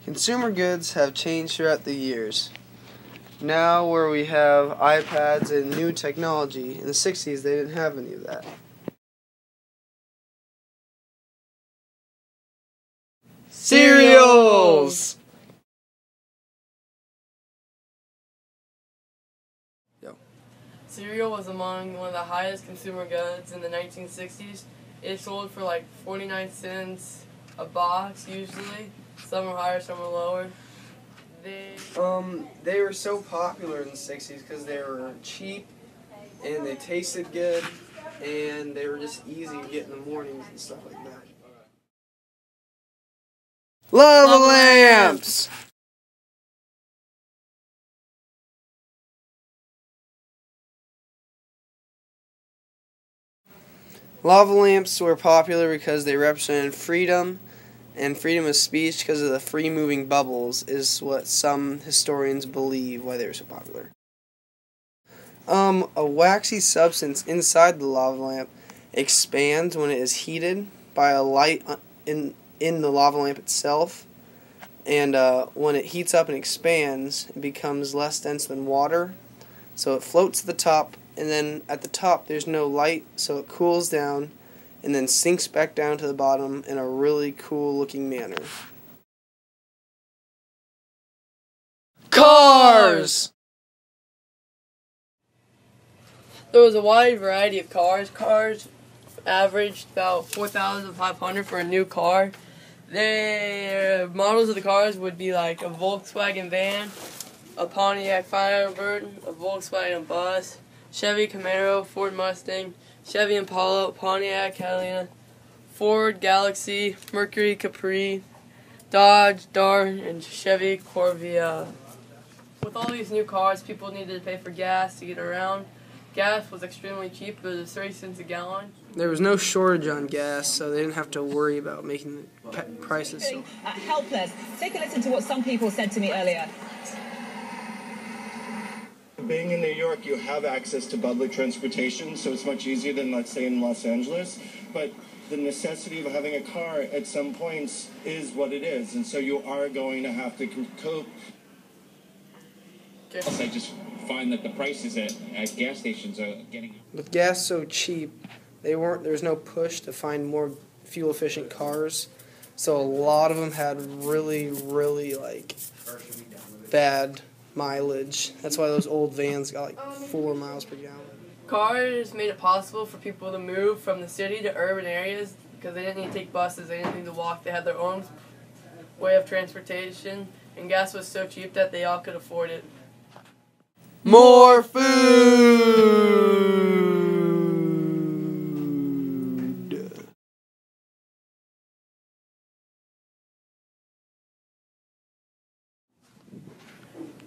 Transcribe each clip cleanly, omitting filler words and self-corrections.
Consumer goods have changed throughout the years. Now where we have iPads and new technology, in the 60s they didn't have any of that. Cereals! Cereal was among one of the highest consumer goods in the 1960s. It sold for like 49 cents a box usually. Some were higher, some were lower. They were so popular in the 60s because they were cheap and they tasted good and they were just easy to get in the mornings and stuff like that. Lava lamps! Lava lamps were popular because they represented freedom, and freedom of speech because of the free-moving bubbles is what some historians believe why they were so popular. A waxy substance inside the lava lamp expands when it is heated by a light in the lava lamp itself, and when it heats up and expands, it becomes less dense than water, so it floats to the top. And then at the top there's no light, so it cools down and then sinks back down to the bottom in a really cool looking manner. Cars! There was a wide variety of cars. Cars averaged about 4,500 for a new car. The models of the cars would be like a Volkswagen van, a Pontiac Firebird, a Volkswagen bus, Chevy Camaro, Ford Mustang, Chevy Impala, Pontiac Catalina, Ford Galaxy, Mercury Capri, Dodge Dart, and Chevy Corvair. With all these new cars, people needed to pay for gas to get around. Gas was extremely cheap. It was 30 cents a gallon. There was no shortage on gas, so they didn't have to worry about making the prices so helpless. Take a listen to what some people said to me earlier. Being in New York, you have access to public transportation, so it's much easier than, let's say, in Los Angeles. But the necessity of having a car at some points is what it is, and so you are going to have to cope. I just find that the prices at gas stations are getting... With gas so cheap, there was no push to find more fuel-efficient cars, so a lot of them had really bad mileage. That's why those old vans got like 4 miles per gallon. Cars made it possible for people to move from the city to urban areas because they didn't need to take buses, they didn't need to walk, they had their own way of transportation, and gas was so cheap that they all could afford it. More food!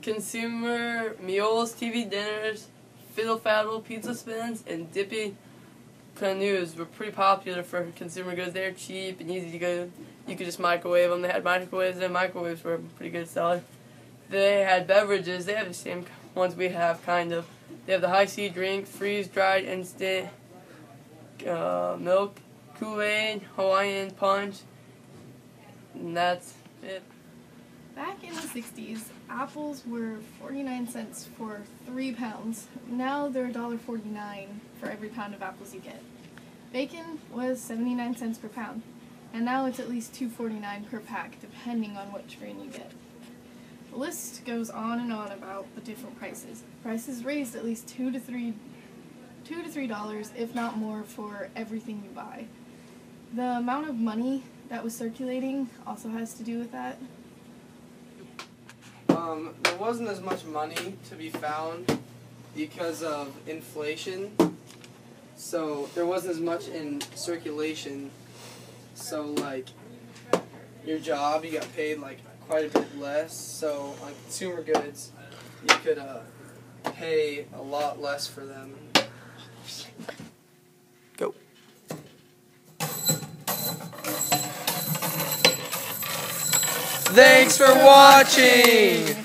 Consumer meals, TV dinners, fiddle-faddle, pizza spins, and dippy canoes were pretty popular for consumer goods. They were cheap and easy to go. You could just microwave them. They had microwaves, and microwaves were a pretty good seller. They had beverages. They have the same ones we have, kind of. They have the high-C drink, freeze-dried, instant, milk, Kool-Aid, Hawaiian punch, and that's it. Back in the 60s, apples were 49 cents for 3 pounds. Now they're $1.49 for every pound of apples you get. Bacon was 79 cents per pound, and now it's at least $2.49 per pack, depending on what strain you get. The list goes on and on about the different prices. Prices raised at least $2 to $3, if not more, for everything you buy. The amount of money that was circulating also has to do with that. There wasn't as much money to be found because of inflation, so there wasn't as much in circulation. So like your job, you got paid like quite a bit less. So on consumer goods, you could pay a lot less for them. Go. Thanks for watching!